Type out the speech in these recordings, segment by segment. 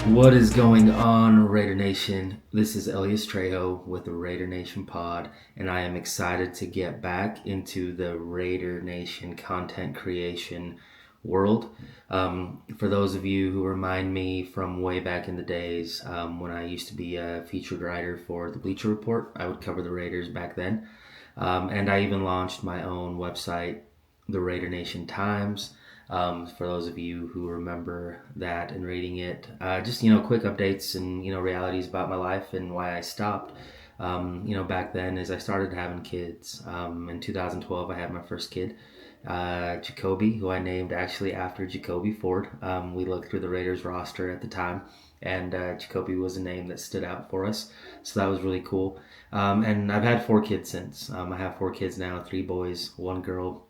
What is going on, Raider Nation? This is Elias Trejo with the Raider Nation Pod, and I am excited to get back into the Raider Nation content creation world. For those of you who remind me from way back in the days when I used to be a featured writer for the Bleacher Report, I would cover the Raiders back then. And I even launched my own website, the Raider Nation Times. For those of you who remember that and reading it, just quick updates and realities about my life and why I stopped. Back then, as I started having kids, in 2012, I had my first kid, Jacoby, who I named actually after Jacoby Ford. We looked through the Raiders roster at the time, and Jacoby was a name that stood out for us, so that was really cool. And I've had 4 kids since. I have 4 kids now, 3 boys, 1 girl.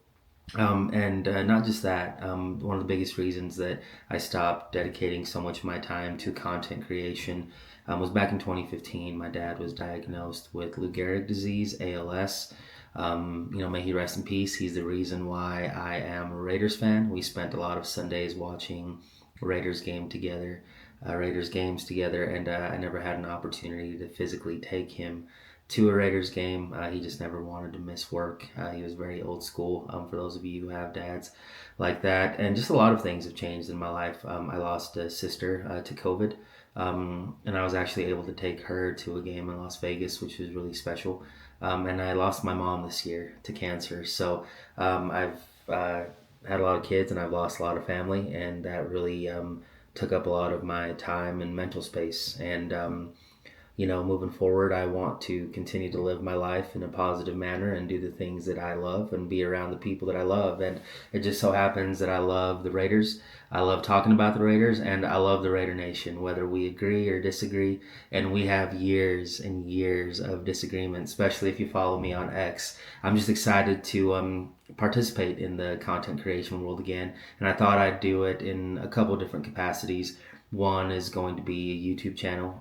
And not just that, one of the biggest reasons that I stopped dedicating so much of my time to content creation was back in 2015. My dad was diagnosed with Lou Gehrig's disease, ALS. May he rest in peace. He's the reason why I am a Raiders fan. We spent a lot of Sundays watching Raiders games together, and I never had an opportunity to physically take him to a Raiders game. He just never wanted to miss work. He was very old school, for those of you who have dads like that. And just a lot of things have changed in my life. I lost a sister to COVID, and I was actually able to take her to a game in Las Vegas, which was really special. And I lost my mom this year to cancer. So I've had a lot of kids, and I've lost a lot of family, and that really took up a lot of my time and mental space. And moving forward, I want to continue to live my life in a positive manner and do the things that I love and be around the people that I love. And it just so happens that I love the Raiders. I love talking about the Raiders, and I love the Raider Nation, whether we agree or disagree. And we have years and years of disagreement, especially if you follow me on X. I'm just excited to participate in the content creation world again. And I thought I'd do it in a couple different capacities. One is going to be a YouTube channel.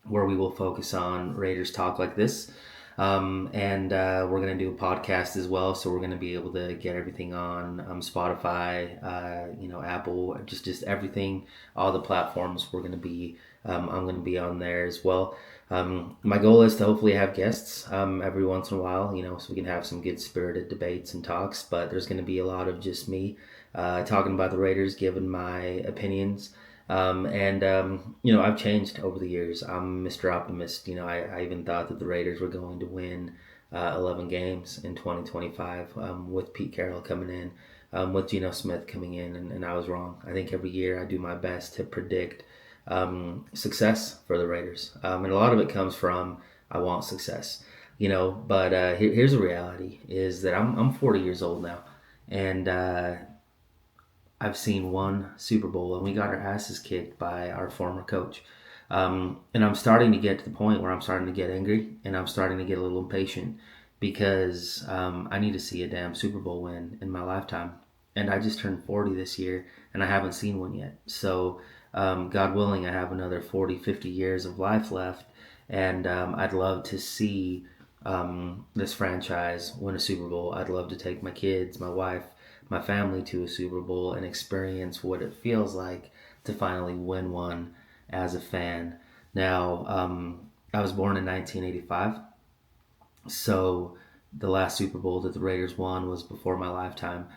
Where we will focus on Raiders talk like this. And we're going to do a podcast as well. So we're going to be able to get everything on Spotify, Apple, just everything, all the platforms we're going to be, I'm going to be on there as well. My goal is to hopefully have guests every once in a while, so we can have some good spirited debates and talks, but there's going to be a lot of just me talking about the Raiders, giving my opinions. I've changed over the years. I'm Mr. Optimist. I even thought that the Raiders were going to win 11 games in 2025 with Pete Carroll coming in, with Geno Smith coming in, and I was wrong. I think every year I do my best to predict success for the Raiders. And a lot of it comes from I want success, but here's the reality is that I'm 40 years old now, and I've seen one Super Bowl, and we got our asses kicked by our former coach. And I'm starting to get to the point where I'm starting to get angry, and I'm starting to get a little impatient because I need to see a damn Super Bowl win in my lifetime. And I just turned 40 this year, and I haven't seen one yet. So, God willing, I have another 40, 50 years of life left, and I'd love to see this franchise win a Super Bowl. I'd love to take my kids, my wife, my family to a Super Bowl and experience what it feels like to finally win one as a fan. Now, I was born in 1985, so the last Super Bowl that the Raiders won was before my lifetime.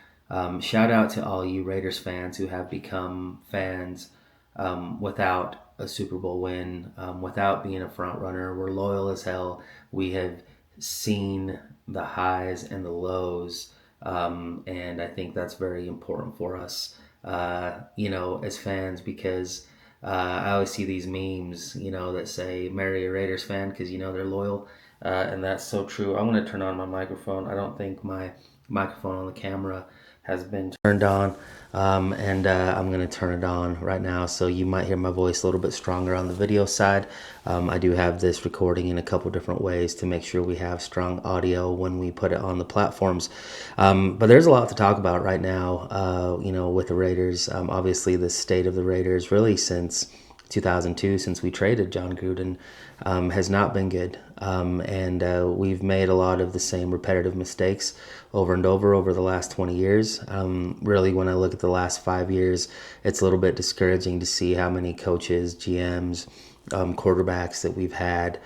Shout out to all you Raiders fans who have become fans without a Super Bowl win, without being a front runner. We're loyal as hell. We have seen the highs and the lows. And I think that's very important for us, as fans, because I always see these memes, that say marry a Raiders fan because, they're loyal. And that's so true. I'm going to turn on my microphone. I don't think my microphone on the camera has been turned on. And I'm going to turn it on right now. So you might hear my voice a little bit stronger on the video side. I do have this recording in a couple different ways to make sure we have strong audio when we put it on the platforms. But there's a lot to talk about right now, with the Raiders. Obviously, the state of the Raiders really since 2002, since we traded John Gruden, has not been good. And we've made a lot of the same repetitive mistakes over and over the last 20 years. Really, when I look at the last 5 years, it's a little bit discouraging to see how many coaches, GMs, quarterbacks that we've had,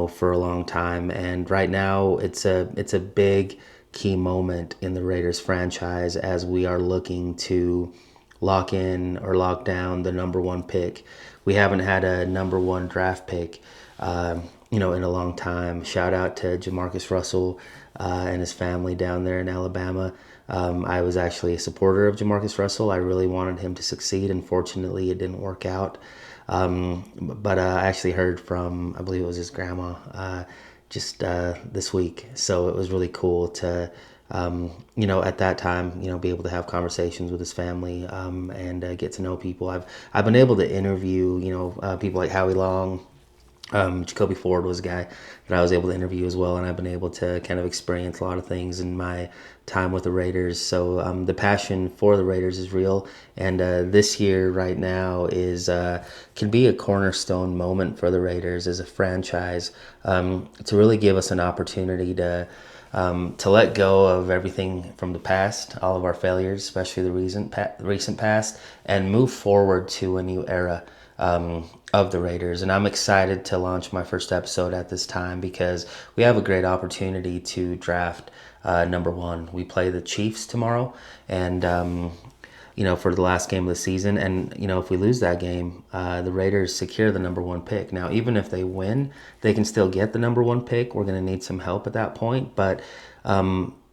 for a long time. And right now, it's a big key moment in the Raiders franchise as we are looking to lock in or lock down the number one pick. We haven't had a number one draft pick, in a long time. Shout out to Jamarcus Russell and his family down there in Alabama. I was actually a supporter of Jamarcus Russell. I really wanted him to succeed. Unfortunately, it didn't work out. But I actually heard from, I believe it was his grandma, just this week. So it was really cool to, at that time, be able to have conversations with his family and get to know people. I've been able to interview, people like Howie Long. Jacoby Ford was a guy that I was able to interview as well, and I've been able to kind of experience a lot of things in my time with the Raiders. So the passion for the Raiders is real, and this year right now is can be a cornerstone moment for the Raiders as a franchise, to really give us an opportunity to let go of everything from the past, all of our failures, especially the recent past, and move forward to a new era of the Raiders. And I'm excited to launch my first episode at this time because we have a great opportunity to draft number one. We play the Chiefs tomorrow, and for the last game of the season. And if we lose that game, the Raiders secure the number one pick. Now, even if they win, they can still get the number one pick. We're going to need some help at that point, but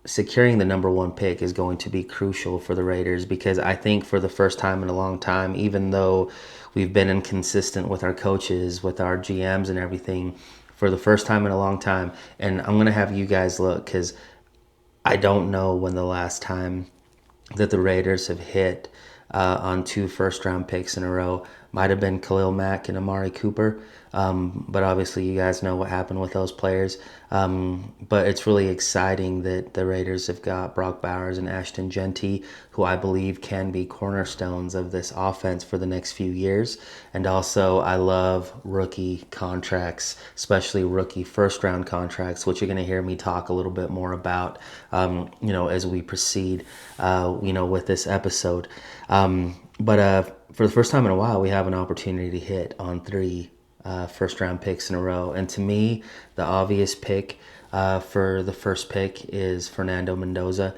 securing the number one pick is going to be crucial for the Raiders, because I think for the first time in a long time, even though we've been inconsistent with our coaches, with our GMs and everything, for the first time in a long time, and I'm going to have you guys look, because I don't know when the last time that the Raiders have hit on 2 first-round picks in a row. Might have been Khalil Mack and Amari Cooper, but obviously you guys know what happened with those players. But it's really exciting that the Raiders have got Brock Bowers and Ashton Genty, who I believe can be cornerstones of this offense for the next few years. And also, I love rookie contracts, especially rookie first-round contracts, which you're going to hear me talk a little bit more about, as we proceed, with this episode. But for the first time in a while, we have an opportunity to hit on 3 first-round picks in a row. And to me, the obvious pick for the first pick is Fernando Mendoza.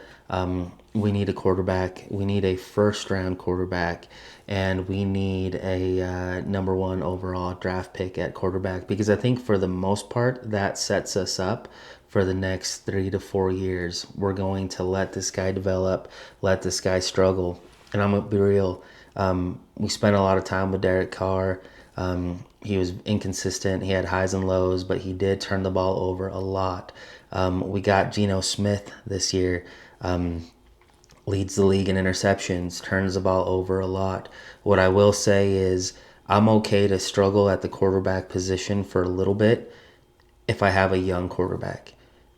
We need a quarterback. We need a first-round quarterback, and we need a number 1 overall draft pick at quarterback, because I think for the most part, that sets us up for the next 3 to 4 years. We're going to let this guy develop, let this guy struggle. And I'm going to be real. We spent a lot of time with Derek Carr. He was inconsistent. He had highs and lows, but he did turn the ball over a lot. We got Geno Smith this year. Leads the league in interceptions, turns the ball over a lot. What I will say is I'm okay to struggle at the quarterback position for a little bit if I have a young quarterback.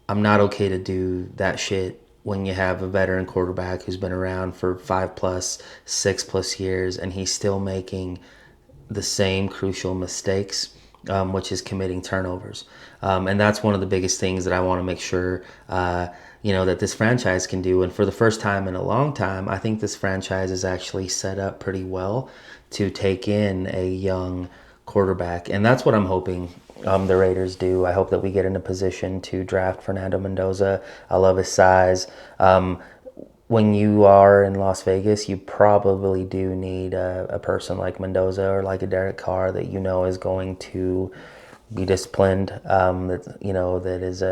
I'm not okay to do that shit when you have a veteran quarterback who's been around for 5+, 6+ years, and he's still making the same crucial mistakes, which is committing turnovers. And that's one of the biggest things that I want to make sure, that this franchise can do. And for the first time in a long time, I think this franchise is actually set up pretty well to take in a young quarterback. And that's what I'm hoping the Raiders do. I hope that we get in a position to draft Fernando Mendoza. I love his size. When you are in Las Vegas, you probably do need a person like Mendoza or like a Derek Carr that is going to be disciplined, that is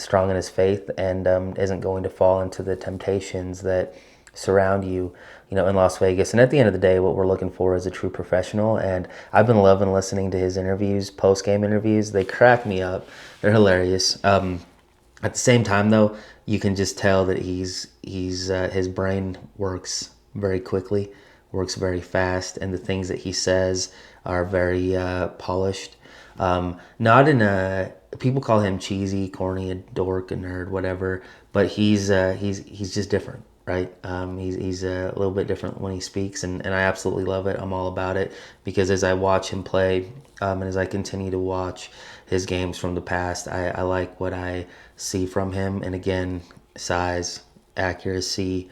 strong in his faith and isn't going to fall into the temptations that surround you, in Las Vegas. And at the end of the day, what we're looking for is a true professional. And I've been loving listening to his interviews, post-game interviews. They crack me up. They're hilarious. At the same time, though, you can just tell that his brain works very quickly, works very fast, and the things that he says are very polished. Not in a people call him cheesy, corny, a dork, a nerd, whatever. But he's just different, right? He's a little bit different when he speaks, and I absolutely love it. I'm all about it because as I watch him play, and as I continue to watch his games from the past, I like what I see from him. And again, size, accuracy.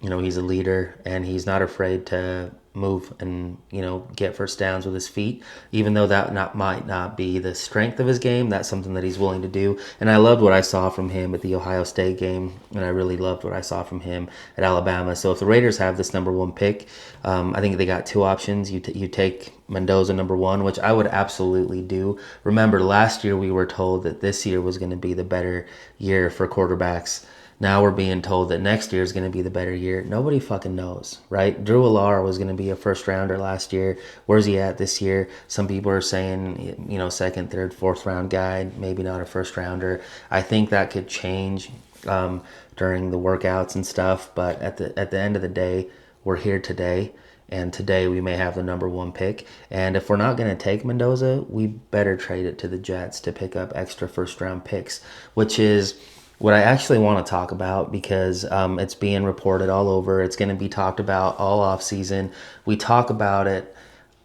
He's a leader and he's not afraid to move and get first downs with his feet, even though that might not be the strength of his game. That's something that he's willing to do. And I loved what I saw from him at the Ohio State game, and I really loved what I saw from him at Alabama. So if the Raiders have this number one pick, I think they got two options. You take Mendoza number one, which I would absolutely do. Remember, last year we were told that this year was going to be the better year for quarterbacks. Now we're being told that next year is going to be the better year. Nobody fucking knows, right? Drew Alar was going to be a first rounder last year. Where's he at this year? Some people are saying, second, third, fourth round guy, maybe not a first rounder. I think that could change during the workouts and stuff. But at the end of the day, we're here today. And today we may have the number one pick. And if we're not going to take Mendoza, we better trade it to the Jets to pick up extra first round picks, which is what I actually want to talk about because it's being reported all over. It's going to be talked about all off season. We talk about it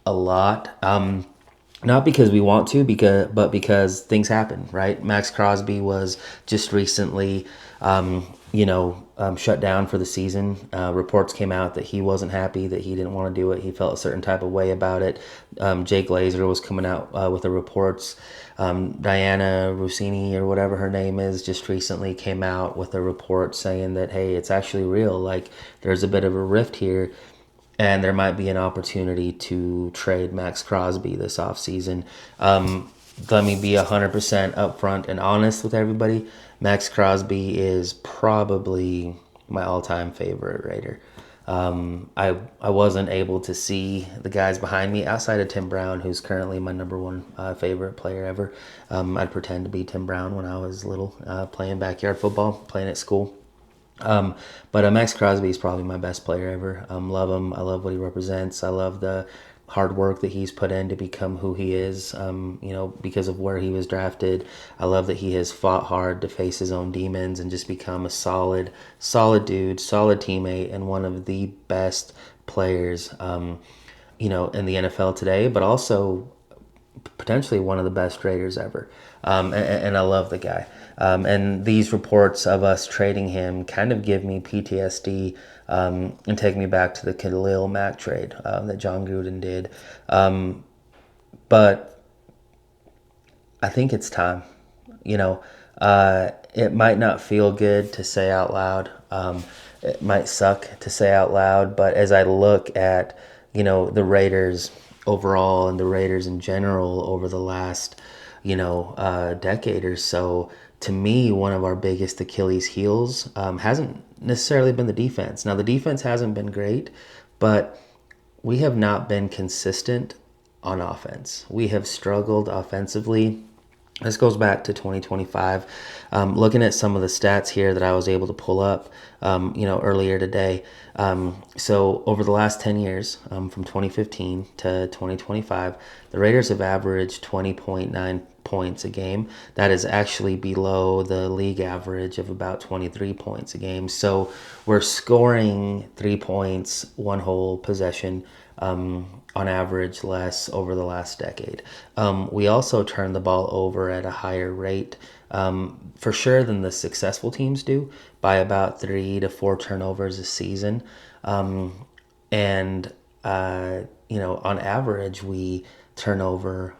a lot, not because we want to, but because things happen, right? Maxx Crosby was just recently, shut down for the season. Reports came out that he wasn't happy, that he didn't want to do it. He felt a certain type of way about it. Jake Glazer was coming out with the reports. Diana Rossini or whatever her name is just recently came out with a report saying that, hey, it's actually real. Like there's a bit of a rift here and there might be an opportunity to trade Maxx Crosby this offseason. Let me be 100% upfront and honest with everybody. Maxx Crosby is probably my all-time favorite Raider. I wasn't able to see the guys behind me outside of Tim Brown, who's currently my number one favorite player ever. I'd pretend to be Tim Brown when I was little, playing backyard football, playing at school. But Maxx Crosby is probably my best player ever. Love him. I love what he represents. I love the hard work that he's put in to become who he is, because of where he was drafted. I love that he has fought hard to face his own demons and just become a solid dude, solid teammate, and one of the best players, in the NFL today, but also potentially one of the best traders ever. And I love the guy. And these reports of us trading him kind of give me PTSD and take me back to the Khalil Mack trade that John Gruden did. But I think it's time. It might not feel good to say out loud. It might suck to say out loud. But as I look at, the Raiders overall and the Raiders in general over the last, decade or so, to me, one of our biggest Achilles heels hasn't necessarily been the defense. Now, the defense hasn't been great, but we have not been consistent on offense. We have struggled offensively. This goes back to 2025. Looking at some of the stats here that I was able to pull up, earlier today. So over the last 10 years, from 2015 to 2025, the Raiders have averaged 20.9 points a game. That is actually below the league average of about 23 points a game. So we're scoring 3 points, one whole possession, on average less over the last decade. We also turn the ball over at a higher rate, for sure, than the successful teams do, by about 3 to 4 turnovers a season. On average, we turn over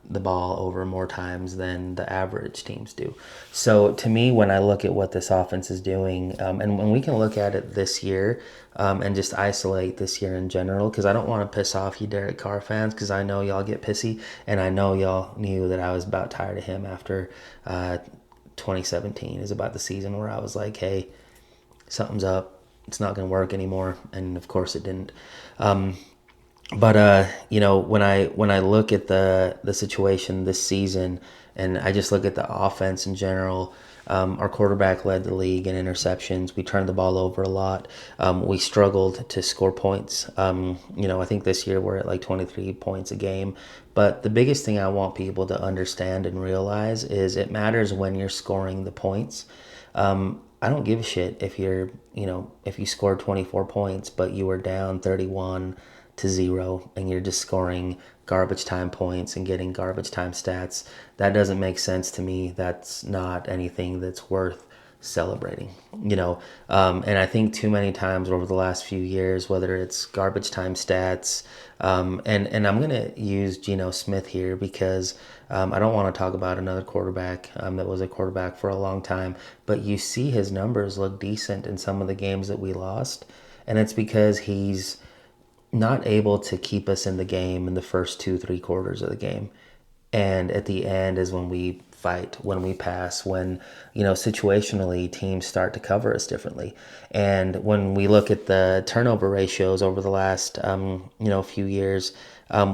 the ball over more times than the average teams do. So to me, when I look at what this offense is doing, and when we can look at it this year, and just isolate this year in general, because I don't want to piss off you Derek Carr fans, because I know y'all get pissy, and I know y'all knew that I was about tired of him after 2017 is about the season where I was like, hey, something's up, it's not going to work anymore, and of course it didn't. But when I look at the situation this season, and I just look at the offense in general, Our quarterback led the league in interceptions. We turned the ball over a lot. We struggled to score points. I think this year we're at like 23 points a game. But the biggest thing I want people to understand and realize is it matters when you're scoring the points. I don't give a shit if you scored 24 points, but you were down 31-0 and you're just scoring garbage time points and getting garbage time stats. That doesn't make sense to me. That's not anything that's worth celebrating. And I think too many times over the last few years, whether it's garbage time stats, and I'm gonna use Geno Smith here because I don't want to talk about another quarterback that was a quarterback for a long time, but you see his numbers look decent in some of the games that we lost, and it's because he's not able to keep us in the game in the first 2-3 quarters of the game. And at the end is when we fight, when we pass, when, situationally teams start to cover us differently. And when we look at the turnover ratios over the last, few years,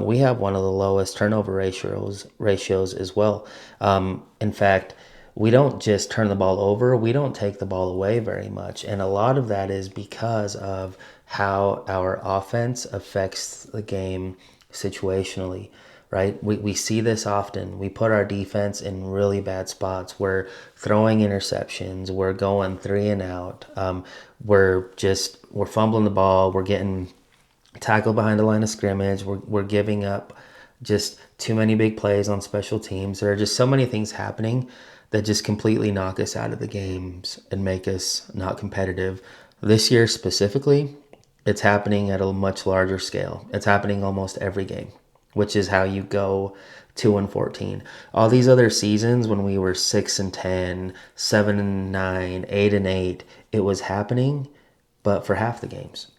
we have one of the lowest turnover ratios as well. In fact, we don't just turn the ball over, we don't take the ball away very much. And a lot of that is because of how our offense affects the game situationally, right? We see this often. We put our defense in really bad spots. We're throwing interceptions. We're going 3 and out. We're fumbling the ball. We're getting tackled behind the line of scrimmage. We're giving up just too many big plays on special teams. There are just so many things happening that just completely knock us out of the games and make us not competitive. This year specifically, it's happening at a much larger scale. It's happening almost every game, which is how you go 2-14. All these other seasons when we were 6-10, 7-9, 8-8, it was happening, but for half the games.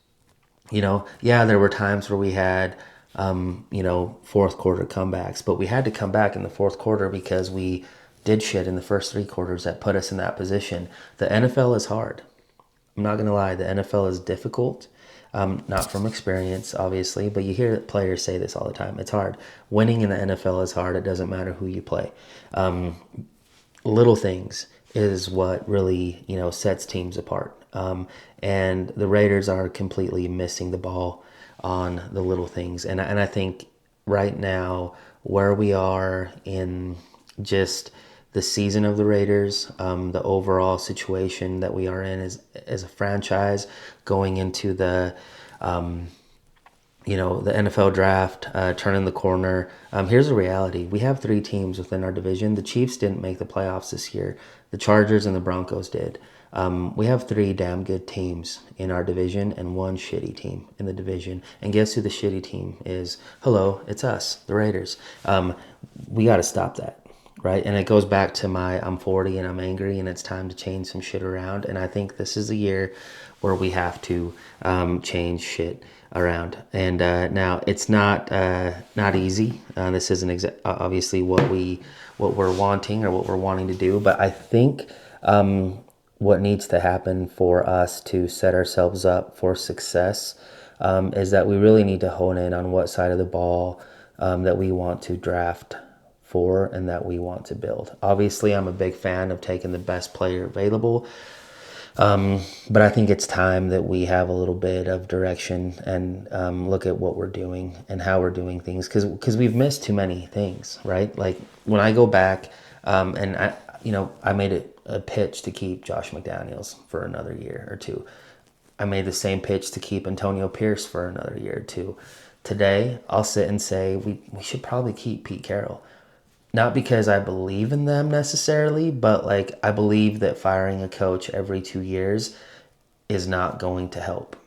There were times where we had, fourth quarter comebacks, but we had to come back in the fourth quarter because we did shit in the first 3 quarters that put us in that position. The NFL is hard. I'm not going to lie. The NFL is difficult. Not from experience, obviously, but you hear players say this all the time. It's hard. Winning in the NFL is hard. It doesn't matter who you play. Little things is what really, sets teams apart. And the Raiders are completely missing the ball on the little things. And I think right now where we are in just the season of the Raiders, the overall situation that we are in as a franchise going into the NFL draft, turning the corner. Here's the reality. We have 3 teams within our division. The Chiefs didn't make the playoffs this year. The Chargers and the Broncos did. We have 3 damn good teams in our division and 1 shitty team in the division. And guess who the shitty team is? Hello, it's us, the Raiders. We got to stop that. Right. And it goes back to I'm 40 and I'm angry and it's time to change some shit around. And I think this is the year where we have to change shit around. And now it's not easy. This isn't obviously what we're wanting or what we're wanting to do. But I think what needs to happen for us to set ourselves up for success is that we really need to hone in on what side of the ball that we want to draft for and that we want to build. Obviously, I'm a big fan of taking the best player available, but I think it's time that we have a little bit of direction and look at what we're doing and how we're doing things because we've missed too many things, right? Like when I go back and I made it a pitch to keep Josh McDaniels for another year or 2. I made the same pitch to keep Antonio Pierce for another year or 2. Today, I'll sit and say we should probably keep Pete Carroll. Not because I believe in them necessarily, but I believe that firing a coach every 2 years is not going to help.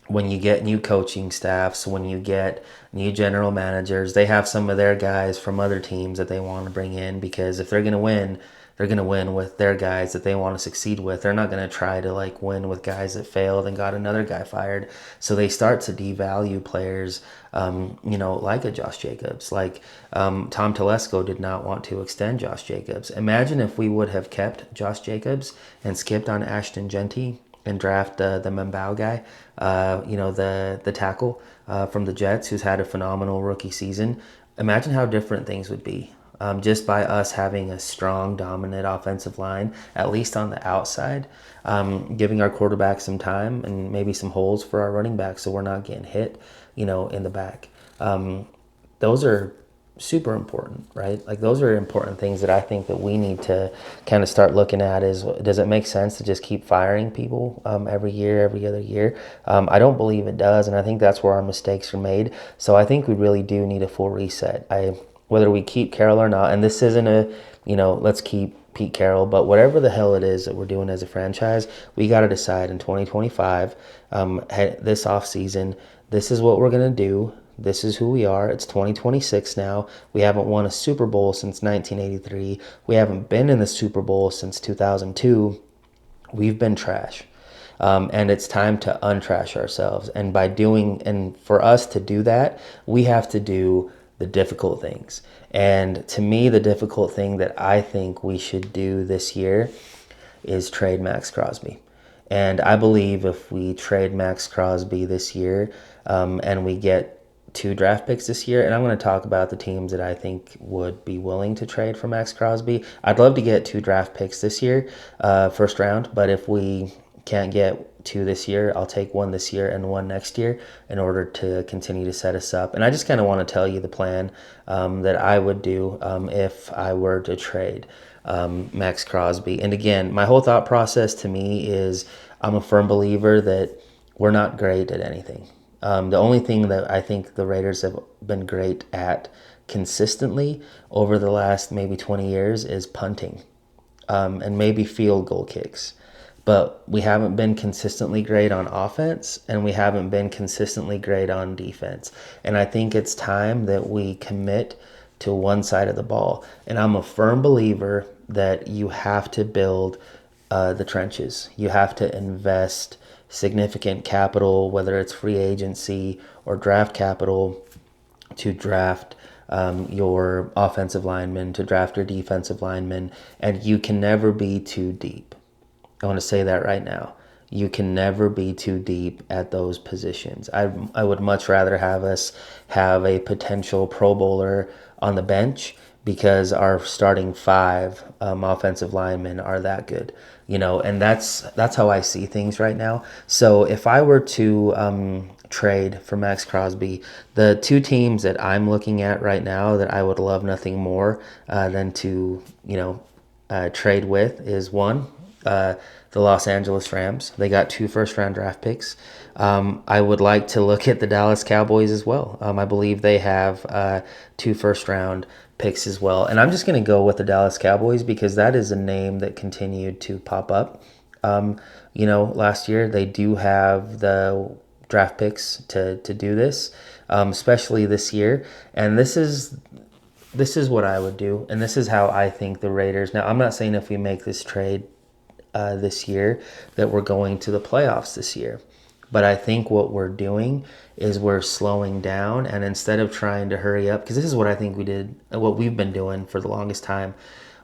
When you get new coaching staffs, when you get new general managers, they have some of their guys from other teams that they want to bring in because if they're going to win, they're going to win with their guys that they want to succeed with. They're not going to try to win with guys that failed and got another guy fired. So they start to devalue players, like a Josh Jacobs. Tom Telesco did not want to extend Josh Jacobs. Imagine if we would have kept Josh Jacobs and skipped on Ashton Genty and draft the Mbao guy, the tackle from the Jets who's had a phenomenal rookie season. Imagine how different things would be. just by us having a strong, dominant offensive line, at least on the outside, giving our quarterback some time and maybe some holes for our running back so we're not getting hit, in the back. Those are super important, right? Like those are important things that I think that we need to kind of start looking at is, does it make sense to just keep firing people every year, every other year? I don't believe it does, and I think that's where our mistakes are made. So I think we really do need a full reset. Whether we keep Carroll or not, and this isn't let's keep Pete Carroll, but whatever the hell it is that we're doing as a franchise, we got to decide in 2025, this offseason, this is what we're going to do. This is who we are. It's 2026 now. We haven't won a Super Bowl since 1983. We haven't been in the Super Bowl since 2002. We've been trash. And it's time to untrash ourselves. And for us to do that, we have to do the difficult things. And to me, the difficult thing that I think we should do this year is trade Maxx Crosby. And I believe if we trade Maxx Crosby this year, and we get 2 draft picks this year, and I'm going to talk about the teams that I think would be willing to trade for Maxx Crosby. I'd love to get 2 draft picks this year, first round, but if we can't get 2 this year, I'll take 1 this year and 1 next year in order to continue to set us up. And I just kind of want to tell you the plan that I would do if I were to trade Maxx Crosby. And again, my whole thought process to me is I'm a firm believer that we're not great at anything. The only thing that I think the Raiders have been great at consistently over the last maybe 20 years is punting and maybe field goal kicks. But we haven't been consistently great on offense, and we haven't been consistently great on defense. And I think it's time that we commit to one side of the ball. And I'm a firm believer that you have to build the trenches. You have to invest significant capital, whether it's free agency or draft capital, to draft your offensive linemen, to draft your defensive linemen, and you can never be too deep. I want to say that right now. You can never be too deep at those positions. I would much rather have us have a potential Pro Bowler on the bench because our starting 5 offensive linemen are that good, and that's how I see things right now. So if I were to trade for Maxx Crosby, the 2 teams that I'm looking at right now that I would love nothing more than to trade with is one, the Los Angeles Rams. They got 2 first-round draft picks. I would like to look at the Dallas Cowboys as well. I believe they have 2 first-round picks as well. And I'm just going to go with the Dallas Cowboys because that is a name that continued to pop up. Last year they do have the draft picks to do this, especially this year. And this is what I would do, and this is how I think the Raiders. Now, I'm not saying if we make this trade this year that we're going to the playoffs this year. But I think what we're doing is we're slowing down, and instead of trying to hurry up, because this is what I think what we've been doing for the longest time,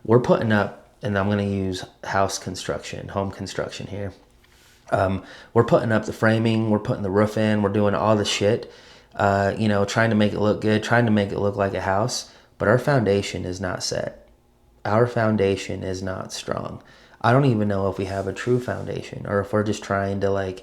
we're putting up, and I'm going to use home construction here. We're putting up the framing, we're putting the roof in, we're doing all the shit, trying to make it look good, trying to make it look like a house, but our foundation is not set. Our foundation is not strong. I don't even know if we have a true foundation or if we're just trying to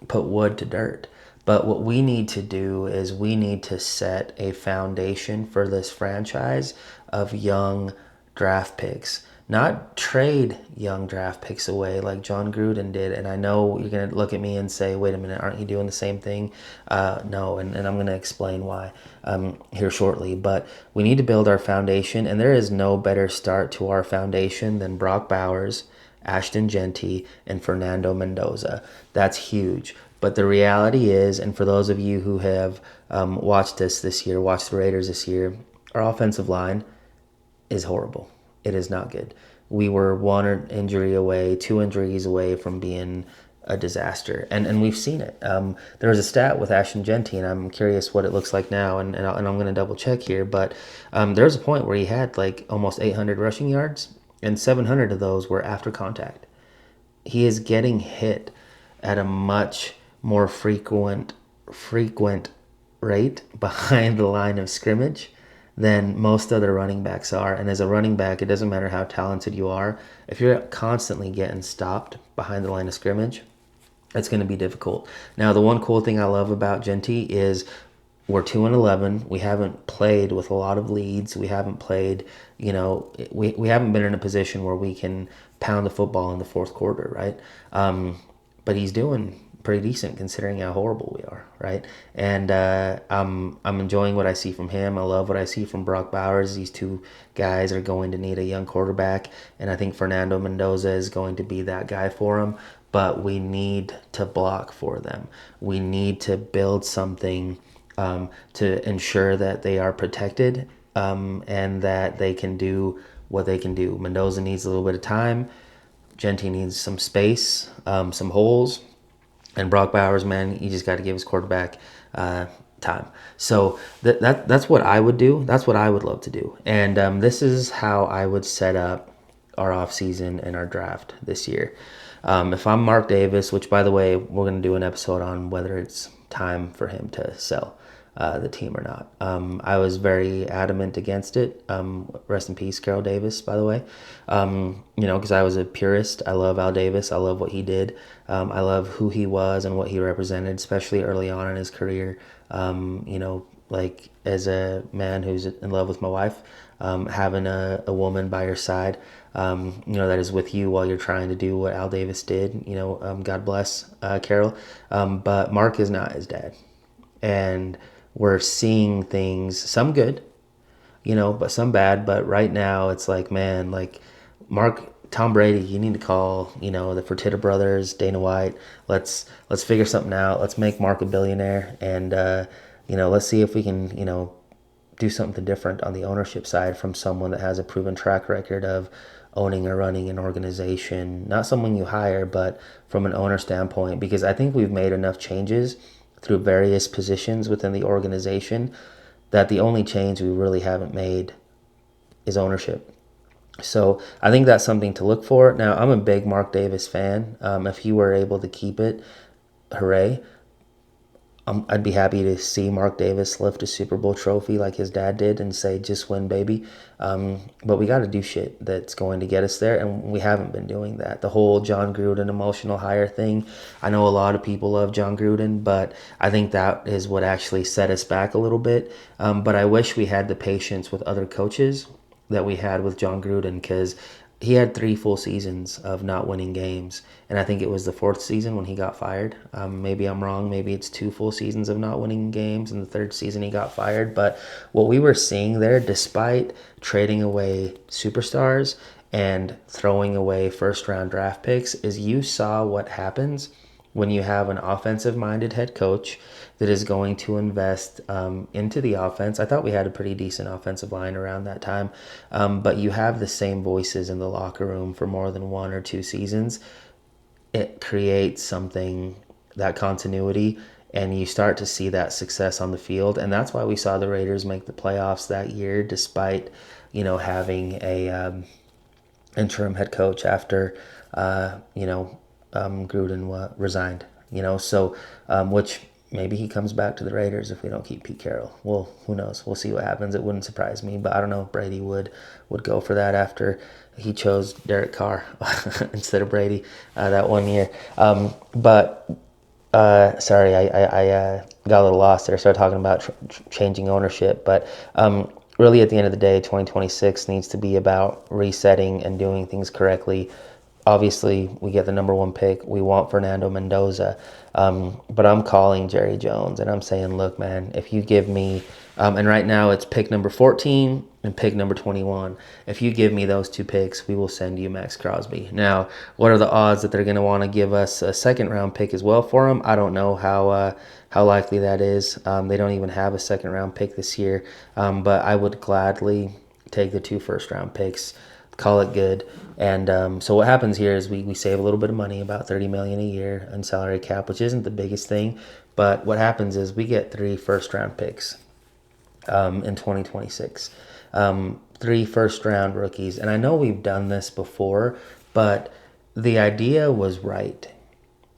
put wood to dirt. But what we need to do is we need to set a foundation for this franchise of young draft picks. Not trade young draft picks away like John Gruden did. And I know you're going to look at me and say, wait a minute, aren't you doing the same thing? No, and I'm going to explain why here shortly. But we need to build our foundation, and there is no better start to our foundation than Brock Bowers, Ashton Genty, and Fernando Mendoza. That's huge. But the reality is, and for those of you who have watched us this year, watched the Raiders this year, our offensive line is horrible. It is not good. We were 1 injury away, 2 injuries away from being a disaster. And we've seen it. There was a stat with Ashton Genty, and I'm curious what it looks like now, and I'm going to double check here. But there was a point where he had almost 800 rushing yards, and 700 of those were after contact. He is getting hit at a much more frequent rate behind the line of scrimmage than most other running backs are. And as a running back, it doesn't matter how talented you are. If you're constantly getting stopped behind the line of scrimmage, it's going to be difficult. Now, the one cool thing I love about Genty is we're 2-11. We haven't played with a lot of leads. We haven't played, we haven't been in a position where we can pound the football in the fourth quarter, right? But he's doing pretty decent considering how horrible we are, right? And I'm enjoying what I see from him. I love what I see from Brock Bowers. These two guys are going to need a young quarterback, and I think Fernando Mendoza is going to be that guy for him. But we need to block for them. We need to build something to ensure that they are protected and that they can do what they can do. Mendoza needs a little bit of time. Genty needs some space, some holes. And Brock Bowers, man, you just got to give his quarterback time. So that's what I would do. That's what I would love to do. And this is how I would set up our offseason and our draft this year. If I'm Mark Davis, which, by the way, we're going to do an episode on whether it's time for him to sell the team or not. I was very adamant against it. Rest in peace, Carol Davis, by the way. Because I was a purist. I love Al Davis. I love what he did. I love who he was and what he represented, especially early on in his career. Like as a man who's in love with my wife, having a woman by your side, that is with you while you're trying to do what Al Davis did. God bless Carol. But Mark is not his dad. And we're seeing things, some good, but some bad. But right now it's like, man, like Tom Brady, you need to call, the Fertitta brothers, Dana White. Let's figure something out. Let's make Mark a billionaire. And, let's see if we can, do something different on the ownership side from someone that has a proven track record of owning or running an organization. Not someone you hire, but from an owner standpoint, because I think we've made enough changes through various positions within the organization that the only change we really haven't made is ownership. So I think that's something to look for. Now, I'm a big Mark Davis fan. If he were able to keep it, hooray. I'd be happy to see Mark Davis lift a Super Bowl trophy like his dad did and say, just win, baby. But we got to do shit that's going to get us there, and we haven't been doing that. The whole John Gruden emotional hire thing, I know a lot of people love John Gruden, but I think that is what actually set us back a little bit. But I wish we had the patience with other coaches that we had with John Gruden, because he had 3 full seasons of not winning games. And I think it was the 4th season when he got fired. Maybe I'm wrong. Maybe it's 2 full seasons of not winning games. And the 3rd season he got fired. But what we were seeing there, despite trading away superstars and throwing away first-round draft picks, is you saw what happens when you have an offensive-minded head coach that is going to invest into the offense. I thought we had a pretty decent offensive line around that time, but you have the same voices in the locker room for more than 1 or 2 seasons. It creates something, that continuity, and you start to see that success on the field. And that's why we saw the Raiders make the playoffs that year, despite, having a interim head coach after, Gruden resigned, which maybe he comes back to the Raiders if we don't keep Pete Carroll. Well, who knows? We'll see what happens. It wouldn't surprise me, but I don't know if Brady would go for that after he chose Derek Carr instead of Brady that one year. Sorry, I got a little lost there. I started talking about changing ownership, but really at the end of the day, 2026 needs to be about resetting and doing things correctly. Obviously, we get the number 1 pick. We want Fernando Mendoza. But I'm calling Jerry Jones, and I'm saying, look, man, if you give me, and right now it's pick number 14 and pick number 21. If you give me those 2 picks, we will send you Maxx Crosby. Now, what are the odds that they're going to want to give us a 2nd-round pick as well for him? I don't know how likely that is. They don't even have a 2nd-round pick this year. But I would gladly take the 2 first-round picks, call it good. And so what happens here is we save a little bit of money, about $30 million a year in salary cap, which isn't the biggest thing. But what happens is we get 3 first-round picks in 2026. 3 first-round rookies. And I know we've done this before, but the idea was right.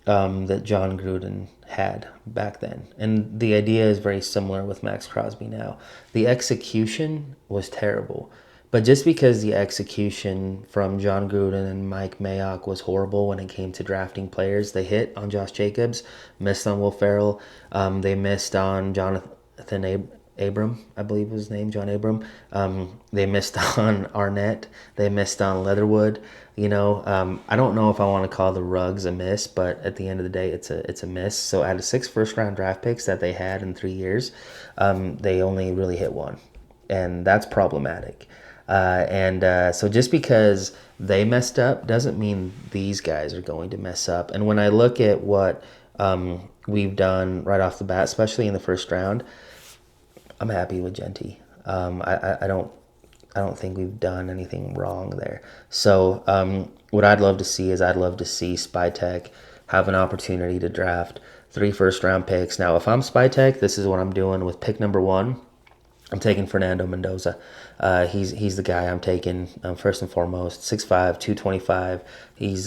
that John Gruden had back then. And the idea is very similar with Maxx Crosby now. The execution was terrible. But just because the execution from John Gruden and Mike Mayock was horrible when it came to drafting players, they hit on Josh Jacobs, missed on Will Ferrell, they missed on Jonathan Abram, I believe was his name, John Abram. They missed on Arnett. They missed on Leatherwood. I don't know if I want to call the Ruggs a miss, but at the end of the day, it's a miss. So out of 6 first-round draft picks that they had in 3 years, they only really hit one, and that's problematic. So just because they messed up doesn't mean these guys are going to mess up. And when I look at what we've done right off the bat, especially in the first round, I'm happy with Genty. I don't think we've done anything wrong there. So what I'd love to see is Spytech have an opportunity to draft 3 first-round picks. Now, if I'm Spytech, this is what I'm doing with pick number 1. I'm taking Fernando Mendoza. He's the guy I'm taking first and foremost. 6'5", 225. He's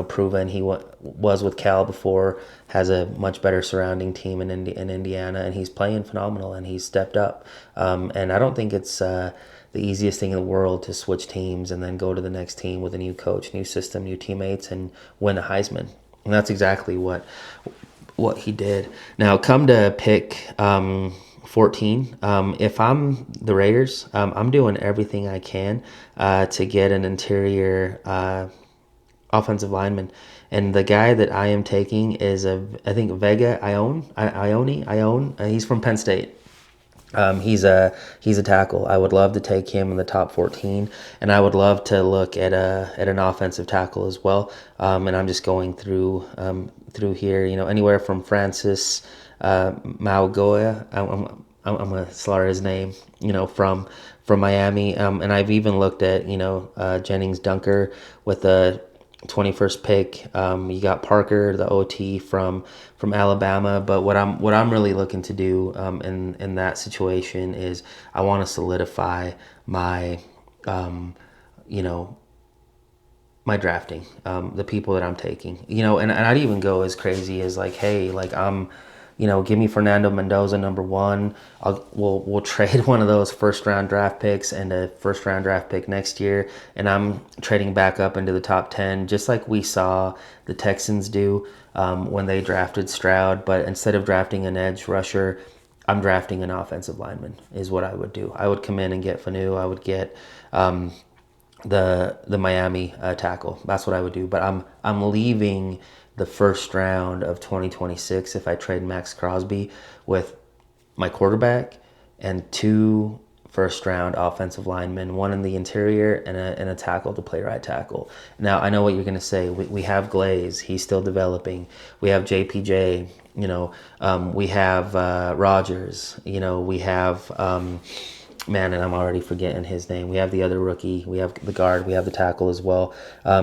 proven he was with Cal before. Has a much better surrounding team in Indiana, and he's playing phenomenal. And he's stepped up. And I don't think it's the easiest thing in the world to switch teams and then go to the next team with a new coach, new system, new teammates, and win a Heisman. And that's exactly what he did. Now, come to pick 14. If I'm the Raiders, I'm doing everything I can to get an interior offensive lineman. And the guy that I am taking is I think Vega Ione. He's from Penn State. He's a tackle. I would love to take him in the top 14, and I would love to look at an offensive tackle as well. And I'm just going through here, anywhere from Francis Maugoya. I'm gonna slur his name, from Miami. And I've even looked at Jennings Dunker with the 21st pick. You got Parker, the OT from Alabama. But what I'm really looking to do in that situation is I want to solidify my my drafting, the people that I'm taking, and I'd even go as crazy as like, hey, like give me Fernando Mendoza number 1. We'll trade one of those first round draft picks and a first round draft pick next year, and I'm trading back up into the top 10, just like we saw the Texans do when they drafted Stroud. But instead of drafting an edge rusher, I'm drafting an offensive lineman is what I would do. I would come in and get Fanu. I would get the Miami tackle. That's what I would do. But I'm leaving the first round of 2026 if I trade Maxx Crosby with my quarterback and 2 first round offensive linemen, 1 in the interior and a tackle to play right tackle. Now, I know what you're going to say. We have Glaze. He's still developing. We have JPJ. We have Rogers. We have and I'm already forgetting his name. We have the other rookie. We have the guard. We have the tackle as well.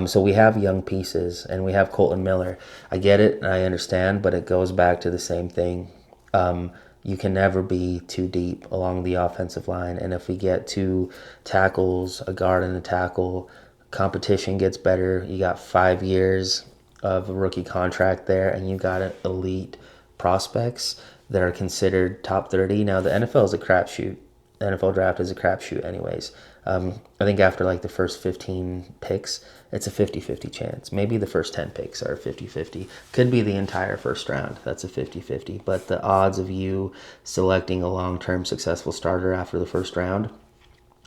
So we have young pieces, and we have Colton Miller. I get it, and I understand, but it goes back to the same thing. You can never be too deep along the offensive line, and if we get 2 tackles, a guard and a tackle, competition gets better. You got 5 years of a rookie contract there, and you got elite prospects that are considered top 30. Now, the NFL is a crapshoot. The NFL draft is a crapshoot anyways. I think after like the first 15 picks, it's a 50-50 chance. Maybe the first 10 picks are 50-50. Could be the entire first round. That's a 50-50. But the odds of you selecting a long-term successful starter after the first round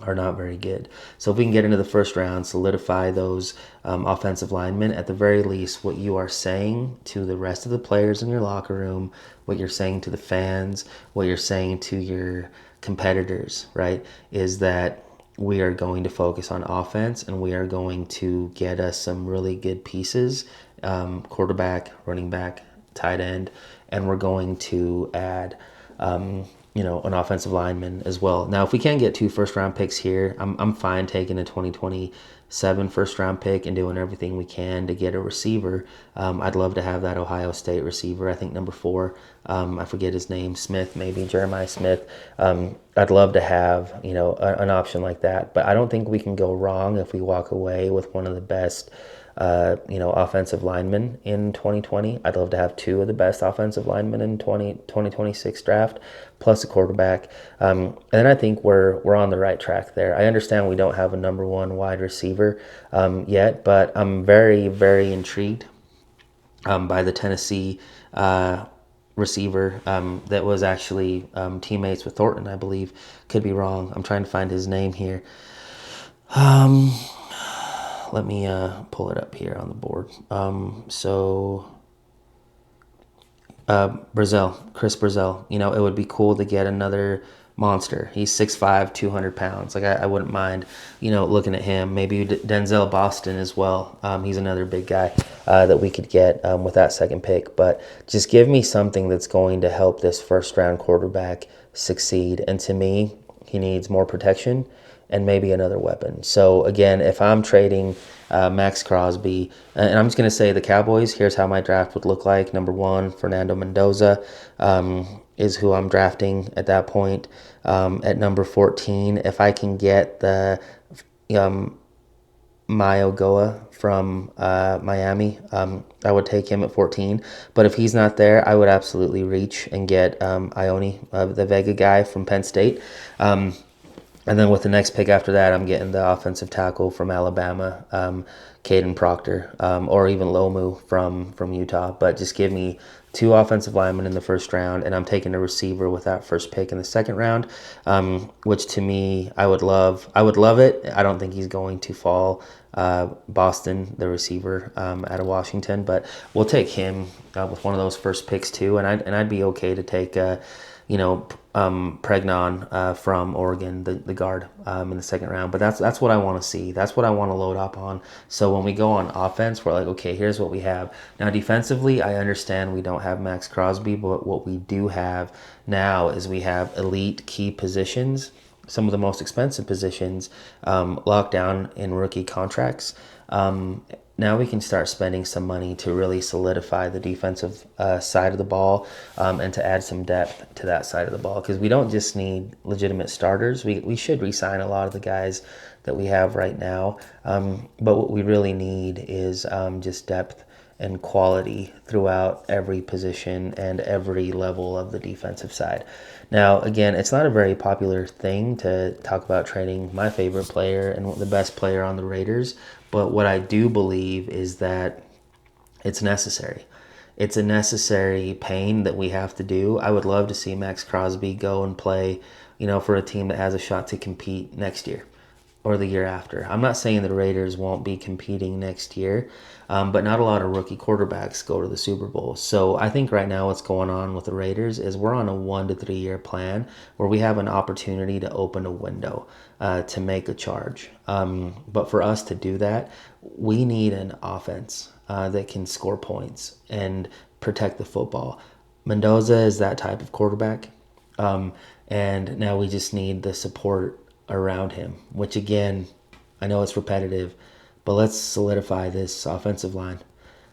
are not very good. So if we can get into the first round, solidify those offensive linemen, at the very least, what you are saying to the rest of the players in your locker room, what you're saying to the fans, what you're saying to your competitors, right, is that we are going to focus on offense and we are going to get us some really good pieces, quarterback, running back, tight end, and we're going to add an offensive lineman as well. Now, if we can get 2 first-round picks here, I'm fine taking a 2027 first-round pick and doing everything we can to get a receiver. I'd love to have that Ohio State receiver, I think number 4. I forget his name, Smith, maybe, Jeremiah Smith. I'd love to have, an option like that. But I don't think we can go wrong if we walk away with one of the best offensive linemen in 2020. I'd love to have two of the best offensive linemen in 2026 draft, plus a quarterback. And I think we're on the right track there. I understand we don't have a number one wide receiver yet, but I'm very, very intrigued by the Tennessee receiver that was actually teammates with Thornton, I believe. Could be wrong. I'm trying to find his name here. Let me pull it up here on the board. Chris Brazil. It would be cool to get another monster. He's 6'5", 200 pounds. Like I wouldn't mind, looking at him. Maybe Denzel Boston as well. He's another big guy that we could get with that second pick. But just give me something that's going to help this first round quarterback succeed. And to me, he needs more protection and maybe another weapon. So again, if I'm trading Maxx Crosby, and I'm just going to say the Cowboys, here's how my draft would look like. Number 1, Fernando Mendoza is who I'm drafting at that point. At number 14, if I can get the Mayogoa from Miami, I would take him at 14. But if he's not there, I would absolutely reach and get Ione, the Vega guy from Penn State. And then with the next pick after that, I'm getting the offensive tackle from Alabama, Caden Proctor, or even Lomu from Utah. But just give me 2 offensive linemen in the first round, and I'm taking a receiver with that first pick in the second round, which to me, I would love it. I don't think he's going to fall. Boston, the receiver out of Washington, but we'll take him with one of those first picks too, and I'd be okay to take Pregnon from Oregon, the guard in the second round. But that's what I want to see. That's what I want to load up on. So when we go on offense, we're like, okay, here's what we have. Now defensively, I understand we don't have Maxx Crosby, but what we do have now is we have elite key positions, some of the most expensive positions, locked down in rookie contracts. Now we can start spending some money to really solidify the defensive side of the ball and to add some depth to that side of the ball, because we don't just need legitimate starters. We should re-sign a lot of the guys that we have right now, but what we really need is just depth and quality throughout every position and every level of the defensive side. Now, again, it's not a very popular thing to talk about trading my favorite player and the best player on the Raiders, but what I do believe is that it's necessary. It's a necessary pain that we have to do. I would love to see Maxx Crosby go and play, for a team that has a shot to compete next year or the year after. I'm not saying the Raiders won't be competing next year, but not a lot of rookie quarterbacks go to the Super Bowl. So I think right now what's going on with the Raiders is we're on a 1 to 3 year plan where we have an opportunity to open a window to make a charge. But for us to do that, we need an offense that can score points and protect the football. Mendoza is that type of quarterback. And now we just need the support around him, which again, I know it's repetitive, but let's solidify this offensive line.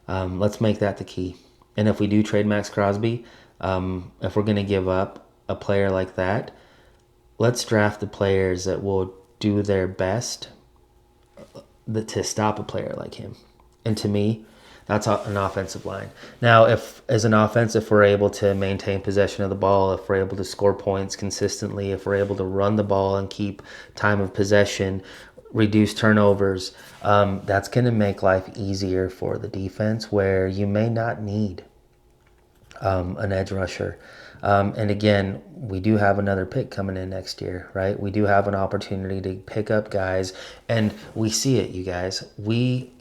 Let's make that the key. And if we do trade Maxx Crosby, if we're going to give up a player like that, let's draft the players that will do their best to stop a player like him. And to me, that's an offensive line. Now, if we're able to maintain possession of the ball, if we're able to score points consistently, if we're able to run the ball and keep time of possession, reduce turnovers, that's going to make life easier for the defense, where you may not need an edge rusher. And again, we do have another pick coming in next year, right? We do have an opportunity to pick up guys, and we see it, you guys.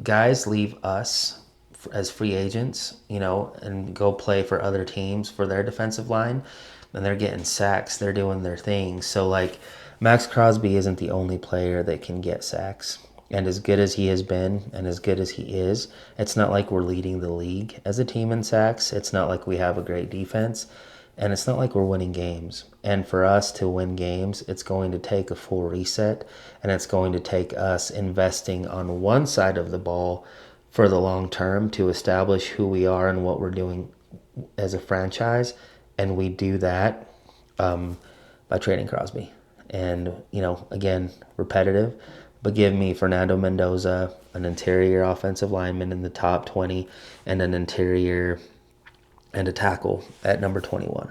Guys leave us as free agents, and go play for other teams for their defensive line, and they're getting sacks. They're doing their thing. So, Maxx Crosby isn't the only player that can get sacks. And as good as he has been and as good as he is, it's not like we're leading the league as a team in sacks. It's not like we have a great defense. And it's not like we're winning games. And for us to win games, it's going to take a full reset. And it's going to take us investing on one side of the ball for the long term to establish who we are and what we're doing as a franchise. And we do that by trading Crosby. And, again, repetitive, but give me Fernando Mendoza, an interior offensive lineman in the top 20, and an interior and a tackle at number 21.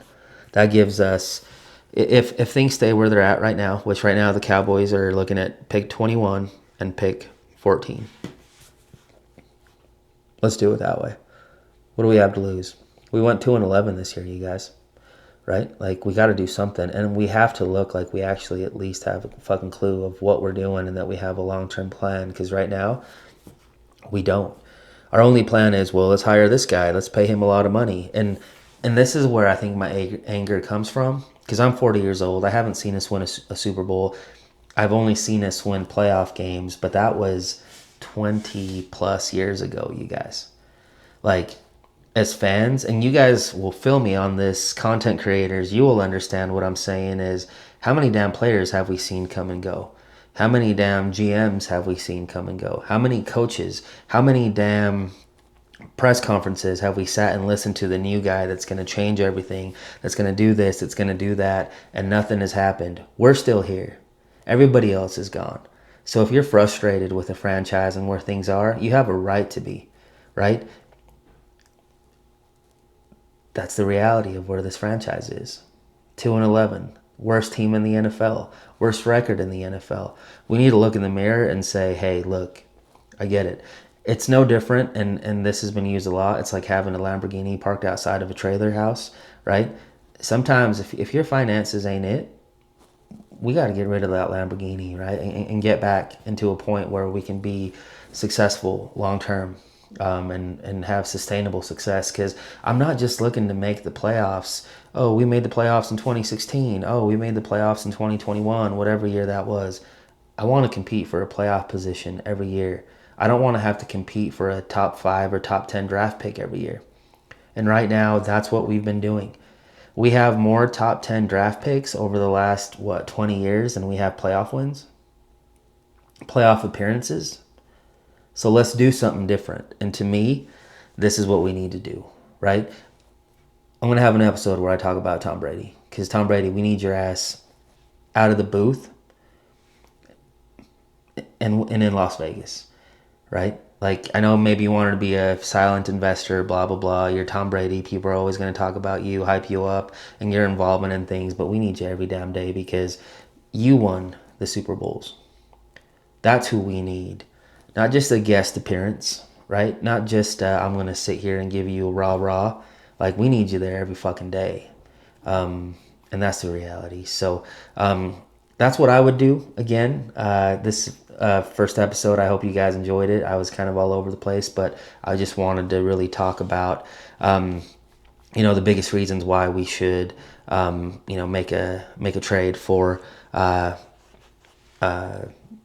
That gives us, if things stay where they're at right now, which right now the Cowboys are looking at pick 21 and pick 14. Let's do it that way. What do we have to lose? We went 2-11 this year, you guys. Right? Like, we got to do something. And we have to look like we actually at least have a fucking clue of what we're doing and that we have a long-term plan. Because right now, we don't. Our only plan is, well, let's hire this guy. Let's pay him a lot of money. And this is where I think my anger comes from. Because I'm 40 years old. I haven't seen us win a Super Bowl. I've only seen us win playoff games. But that was 20 plus years ago, you guys. Like, as fans, and you guys will feel me on this, content creators, you will understand what I'm saying is, how many damn players have we seen come and go? How many damn GMs have we seen come and go? How many coaches? How many damn press conferences have we sat and listened to the new guy that's going to change everything, that's going to do this, that's going to do that, and nothing has happened? We're still here. Everybody else is gone. So if you're frustrated with a franchise and where things are, you have a right to be, right? That's the reality of where this franchise is. 2-11, worst team in the NFL, worst record in the NFL. We need to look in the mirror and say, hey, look, I get it. It's no different, and this has been used a lot. It's like having a Lamborghini parked outside of a trailer house, right? Sometimes if your finances ain't it, we got to get rid of that Lamborghini, right? And get back into a point where we can be successful long term. And have sustainable success, because I'm not just looking to make the playoffs. Oh, we made the playoffs in 2016. Oh, we made the playoffs in 2021, whatever year that was. I want to compete for a playoff position every year. I don't want to have to compete for a top 5 or top 10 draft pick every year. And right now, that's what we've been doing. We have more top 10 draft picks over the last, 20 years than we have playoff wins, playoff appearances. So let's do something different. And to me, this is what we need to do, right? I'm going to have an episode where I talk about Tom Brady. Because Tom Brady, we need your ass out of the booth and in Las Vegas, right? Like, I know maybe you wanted to be a silent investor, blah, blah, blah. You're Tom Brady. People are always going to talk about you, hype you up, and your involvement in things. But we need you every damn day because you won the Super Bowls. That's who we need. Not just a guest appearance, right? Not just I'm going to sit here and give you a rah-rah. Like, we need you there every fucking day. And that's the reality. So that's what I would do. Again, this first episode, I hope you guys enjoyed it. I was kind of all over the place, but I just wanted to really talk about, the biggest reasons why we should, make a trade for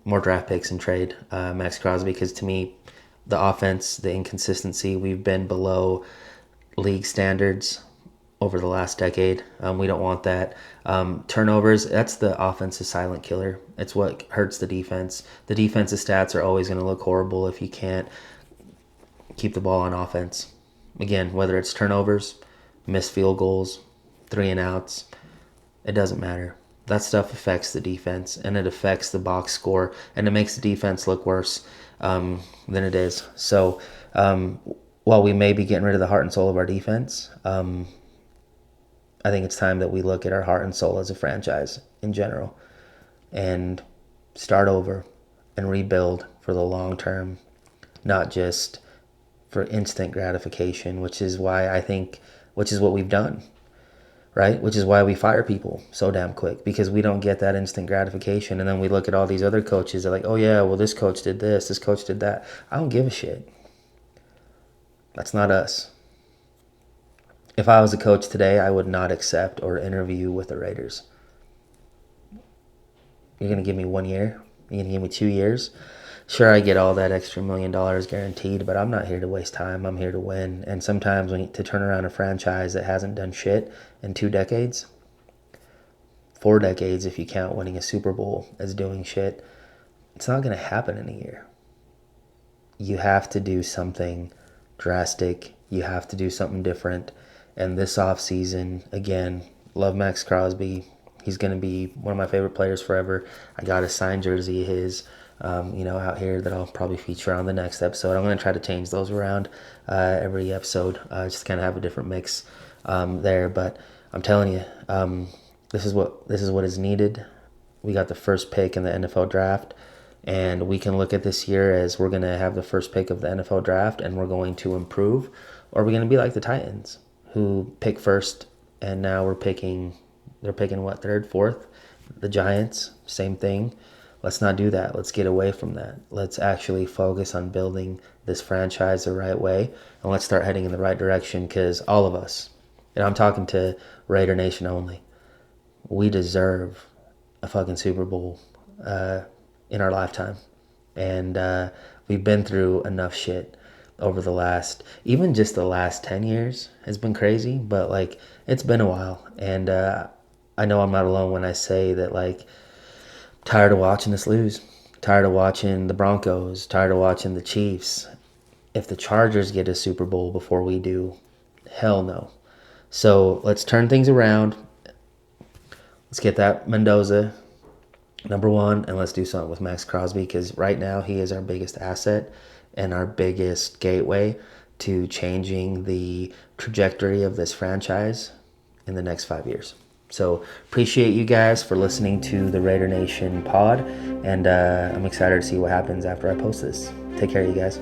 more draft picks and trade Maxx Crosby, because to me, the offense, the inconsistency, we've been below league standards over the last decade. We don't want that. Turnovers, that's the offensive silent killer. It's what hurts the defense. The defensive stats are always going to look horrible if you can't keep the ball on offense. Again, whether it's turnovers, missed field goals, 3-and-outs, it doesn't matter. That stuff affects the defense, and it affects the box score, and it makes the defense look worse than it is. So while we may be getting rid of the heart and soul of our defense, I think it's time that we look at our heart and soul as a franchise in general and start over and rebuild for the long term, not just for instant gratification, which is what we've done. Right? Which is why we fire people so damn quick, because we don't get that instant gratification. And then we look at all these other coaches. They're like, oh yeah, well, this coach did this coach did that. I don't give a shit. That's not us. If I was a coach today, I would not accept or interview with the Raiders. You're going to give me 1 year? You're going to give me 2 years? Sure, I get all that extra $1 million guaranteed, but I'm not here to waste time. I'm here to win. And sometimes to turn around a franchise that hasn't done shit in 2 decades, 4 decades if you count winning a Super Bowl as doing shit, it's not going to happen in a year. You have to do something drastic. You have to do something different. And this offseason, again, love Maxx Crosby. He's going to be one of my favorite players forever. I got a signed jersey of his. out here that I'll probably feature on the next episode. I'm going to try to change those around every episode, just kind of have a different mix there. But I'm telling you, this is what is needed. We got the first pick in the NFL draft, and we can look at this year as we're going to have the first pick of the NFL draft, and we're going to improve, or we're going to be like the Titans, who pick first, and now they're picking what, third, fourth? The Giants, same thing. Let's not do that. Let's get away from that. Let's actually focus on building this franchise the right way, and let's start heading in the right direction, because all of us, and I'm talking to Raider Nation only, we deserve a fucking Super Bowl in our lifetime. And we've been through enough shit over the last 10 years has been crazy, but like it's been a while. And I know I'm not alone when I say that, like, tired of watching us lose, tired of watching the Broncos, tired of watching the Chiefs. If the Chargers get a Super Bowl before we do, hell no. So let's turn things around. Let's get that Mendoza number one, and let's do something with Maxx Crosby, because right now he is our biggest asset and our biggest gateway to changing the trajectory of this franchise in the next 5 years. So appreciate you guys for listening to the Raider Nation pod, and I'm excited to see what happens after I post this. Take care, you guys.